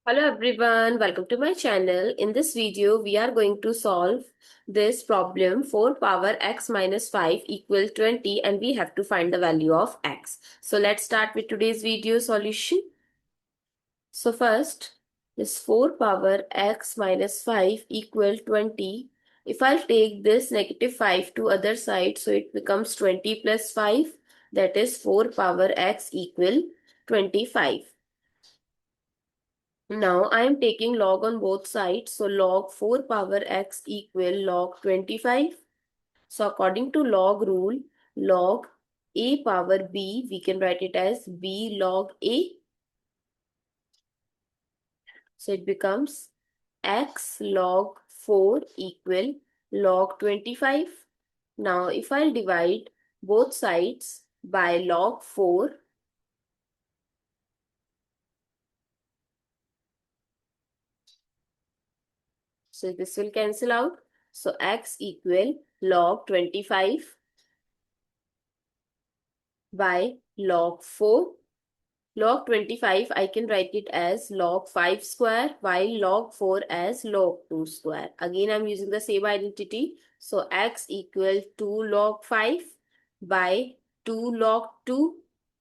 Hello everyone, welcome to my channel. In this video, we are going to solve this problem 4 power x minus 5 equal 20 and we have to find the value of x. So let's start with today's video solution. So first, this 4 power x minus 5 equal 20. If I'll take this negative 5 to other side, so it becomes 20 plus 5, that is 4 power x equal 25. Now I am taking log on both sides. So log 4 power x equal log 25. So according to log rule, log a power b, we can write it as b log a. So it becomes x log 4 equal log 25. Now if I'll divide both sides by log 4, so this will cancel out. So x equal log 25 by log 4. Log 25, I can write it as log 5 square, while log 4 as log 2 square. Again, I'm using the same identity. So x equal 2 log 5 by 2 log 2.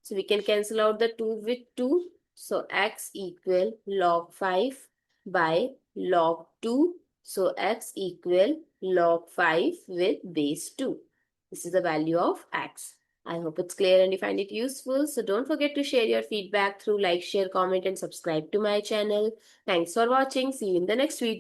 So we can cancel out the 2 with 2. So x equal log 5 by log 2. So x equal log 5 with base 2. This is the value of x. I hope it's clear and you find it useful. So don't forget to share your feedback through like, share, comment and subscribe to my channel. Thanks for watching. See you in the next video.